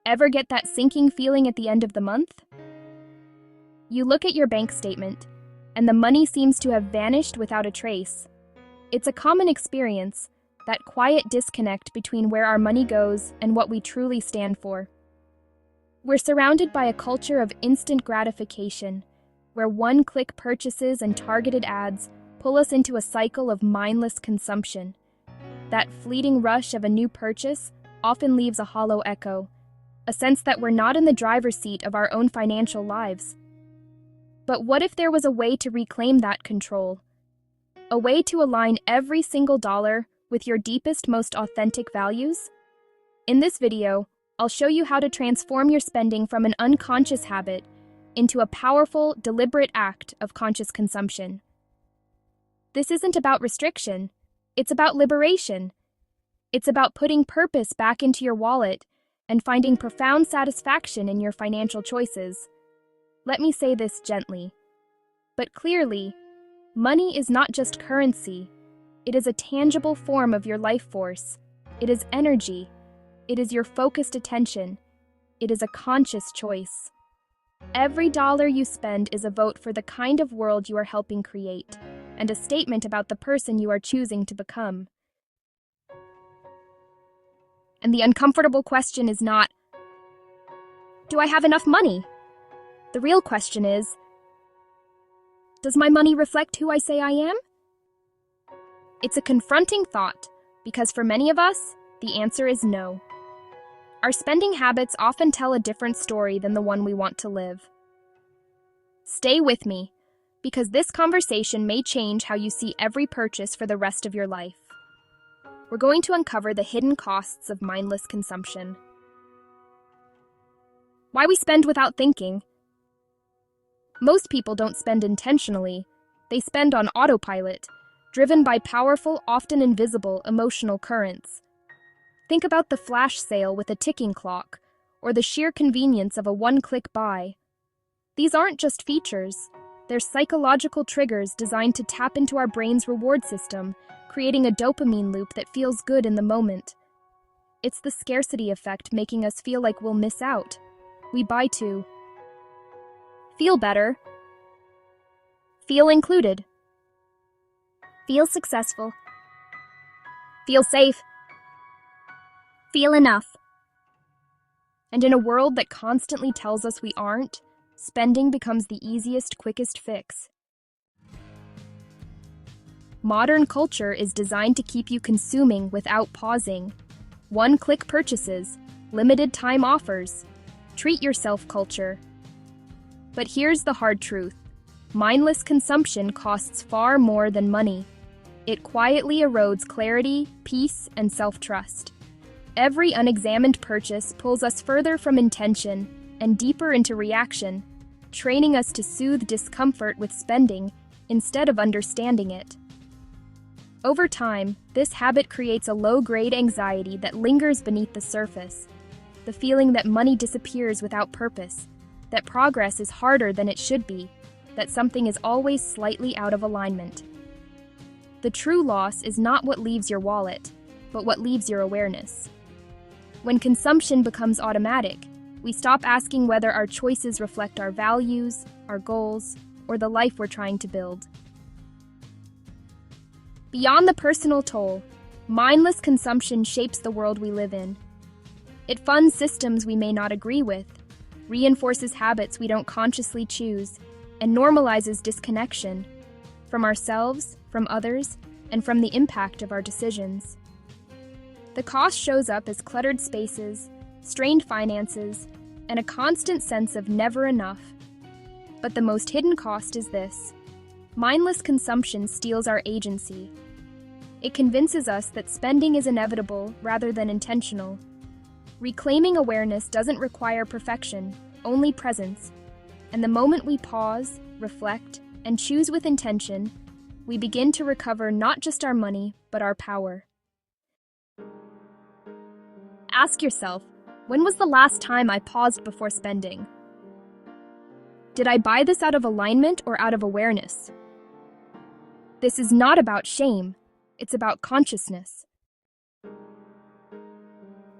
Ever get that sinking feeling at the end of the month? You look at your bank statement, and the money seems to have vanished without a trace. It's a common experience, that quiet disconnect between where our money goes and what we truly stand for. We're surrounded by a culture of instant gratification, where one-click purchases and targeted ads pull us into a cycle of mindless consumption. That fleeting rush of a new purchase often leaves a hollow echo, a sense that we're not in the driver's seat of our own financial lives. But what if there was a way to reclaim that control? A way to align every single dollar with your deepest, most authentic values? In this video, I'll show you how to transform your spending from an unconscious habit into a powerful, deliberate act of conscious consumption. This isn't about restriction, it's about liberation. It's about putting purpose back into your wallet and finding profound satisfaction in your financial choices. Let me say this gently, but clearly, money is not just currency. It is a tangible form of your life force. It is energy. It is your focused attention. It is a conscious choice. Every dollar you spend is a vote for the kind of world you are helping create, and a statement about the person you are choosing to become. And the uncomfortable question is not, do I have enough money? The real question is, does my money reflect who I say I am? It's a confronting thought, because for many of us, the answer is no. Our spending habits often tell a different story than the one we want to live. Stay with me, because this conversation may change how you see every purchase for the rest of your life. We're going to uncover the hidden costs of mindless consumption. Why we spend without thinking. Most people don't spend intentionally. They spend on autopilot, driven by powerful, often invisible emotional currents. Think about the flash sale with a ticking clock, or the sheer convenience of a one-click buy. These aren't just features. They're psychological triggers designed to tap into our brain's reward system, creating a dopamine loop that feels good in the moment. It's the scarcity effect making us feel like we'll miss out. We buy to feel better, feel included, feel successful, feel safe, feel enough. And in a world that constantly tells us we aren't, spending becomes the easiest, quickest fix. Modern culture is designed to keep you consuming without pausing. One-click purchases, limited time offers, treat yourself culture. But here's the hard truth. Mindless consumption costs far more than money. It quietly erodes clarity, peace, and self-trust. Every unexamined purchase pulls us further from intention and deeper into reaction, training us to soothe discomfort with spending instead of understanding it. Over time, this habit creates a low-grade anxiety that lingers beneath the surface, the feeling that money disappears without purpose, that progress is harder than it should be, that something is always slightly out of alignment. The true loss is not what leaves your wallet, but what leaves your awareness. When consumption becomes automatic, we stop asking whether our choices reflect our values, our goals, or the life we're trying to build. Beyond the personal toll, mindless consumption shapes the world we live in. It funds systems we may not agree with, reinforces habits we don't consciously choose, and normalizes disconnection from ourselves, from others, and from the impact of our decisions. The cost shows up as cluttered spaces, strained finances, and a constant sense of never enough. But the most hidden cost is this. Mindless consumption steals our agency. It convinces us that spending is inevitable rather than intentional. Reclaiming awareness doesn't require perfection, only presence. And the moment we pause, reflect, and choose with intention, we begin to recover not just our money, but our power. Ask yourself, when was the last time I paused before spending? Did I buy this out of alignment or out of awareness? This is not about shame, it's about consciousness.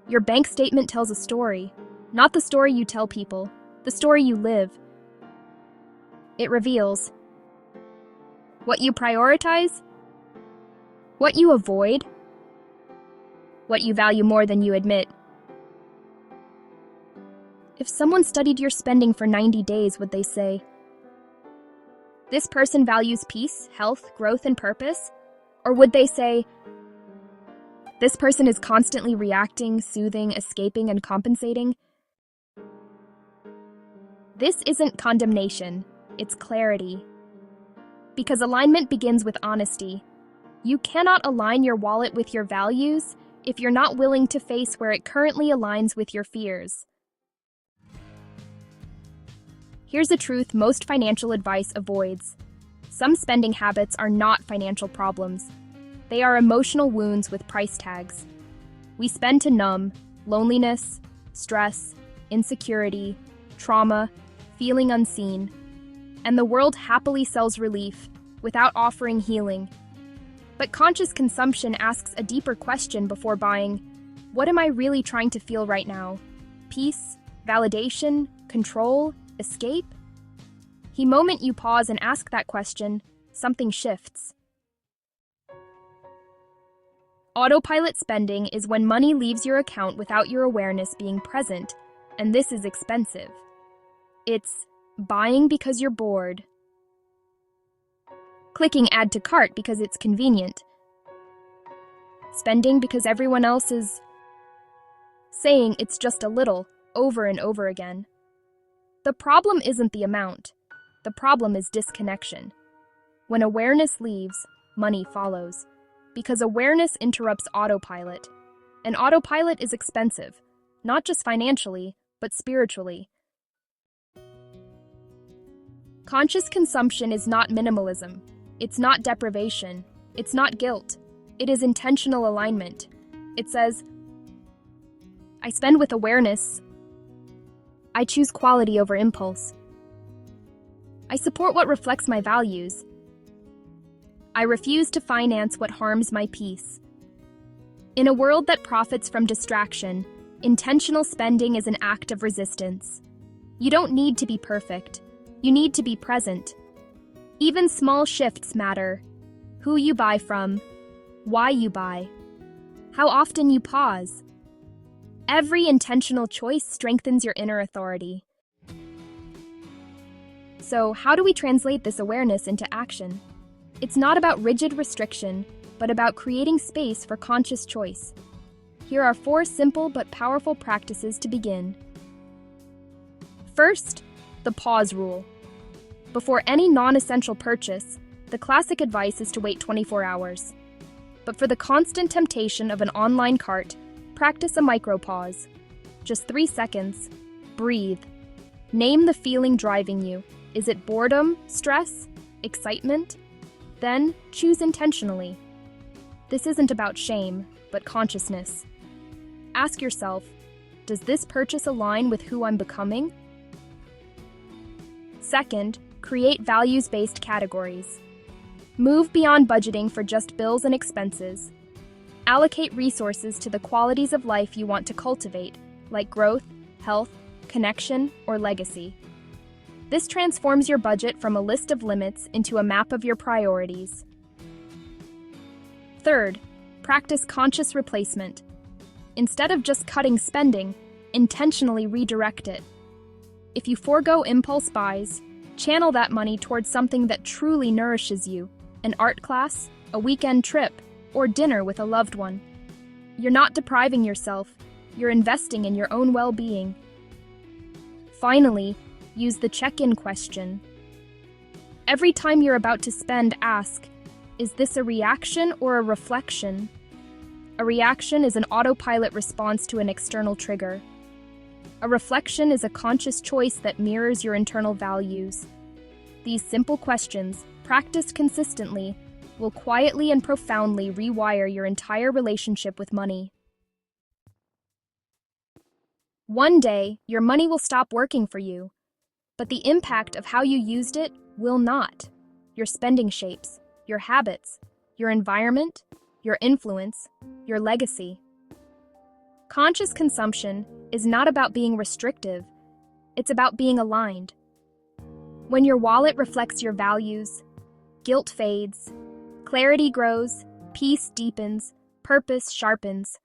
Your bank statement tells a story. Not the story you tell people, the story you live. It reveals what you prioritize, what you avoid, what you value more than you admit. If someone studied your spending for 90 days, would they say, "This person values peace, health, growth, and purpose"? Or would they say, "This person is constantly reacting, soothing, escaping, and compensating"? This isn't condemnation, it's clarity. Because alignment begins with honesty. You cannot align your wallet with your values if you're not willing to face where it currently aligns with your fears. Here's a truth most financial advice avoids. Some spending habits are not financial problems. They are emotional wounds with price tags. We spend to numb loneliness, stress, insecurity, trauma, feeling unseen. And the world happily sells relief without offering healing. But conscious consumption asks a deeper question before buying. What am I really trying to feel right now? Peace, validation, control, escape? The moment you pause and ask that question, something shifts. Autopilot spending is when money leaves your account without your awareness being present, and this is expensive. It's buying because you're bored, clicking add to cart because it's convenient, spending because everyone else is saying it's just a little, over and over again. The problem isn't the amount. The problem is disconnection. When awareness leaves, money follows. Because awareness interrupts autopilot. And autopilot is expensive, not just financially, but spiritually. Conscious consumption is not minimalism. It's not deprivation. It's not guilt. It is intentional alignment. It says, I spend with awareness. I choose quality over impulse. I support what reflects my values. I refuse to finance what harms my peace. In a world that profits from distraction, intentional spending is an act of resistance. You don't need to be perfect. You need to be present. Even small shifts matter. Who you buy from, why you buy, how often you pause. Every intentional choice strengthens your inner authority. So, how do we translate this awareness into action? It's not about rigid restriction, but about creating space for conscious choice. Here are 4 simple but powerful practices to begin. First, the pause rule. Before any non-essential purchase, the classic advice is to wait 24 hours. But for the constant temptation of an online cart, practice a micro-pause. Just 3 seconds. Breathe. Name the feeling driving you. Is it boredom, stress, excitement? Then choose intentionally. This isn't about shame, but consciousness. Ask yourself, does this purchase align with who I'm becoming? Second, create values-based categories. Move beyond budgeting for just bills and expenses. Allocate resources to the qualities of life you want to cultivate, like growth, health, connection, or legacy. This transforms your budget from a list of limits into a map of your priorities. Third, practice conscious replacement. Instead of just cutting spending, intentionally redirect it. If you forego impulse buys, channel that money towards something that truly nourishes you, an art class, a weekend trip, or dinner with a loved one. You're not depriving yourself, you're investing in your own well-being. Finally, use the check-in question. Every time you're about to spend, ask, is this a reaction or a reflection? A reaction is an autopilot response to an external trigger. A reflection is a conscious choice that mirrors your internal values. These simple questions, practiced consistently, will quietly and profoundly rewire your entire relationship with money. One day, your money will stop working for you. But the impact of how you used it will not. Your spending shapes, your habits, your environment, your influence, your legacy. Conscious consumption is not about being restrictive, it's about being aligned. When your wallet reflects your values, guilt fades, clarity grows, peace deepens, purpose sharpens.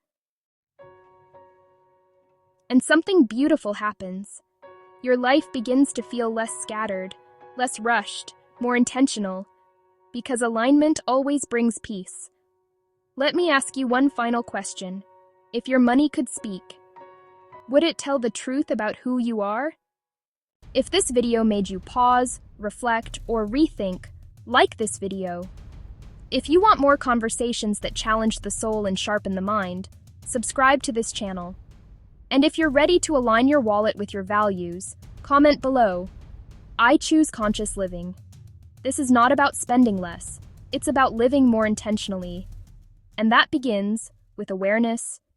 And something beautiful happens. Your life begins to feel less scattered, less rushed, more intentional, because alignment always brings peace. Let me ask you one final question. If your money could speak, would it tell the truth about who you are? If this video made you pause, reflect, or rethink, like this video. If you want more conversations that challenge the soul and sharpen the mind, subscribe to this channel. And if you're ready to align your wallet with your values, comment below. I choose conscious living. This is not about spending less. It's about living more intentionally. And that begins with awareness,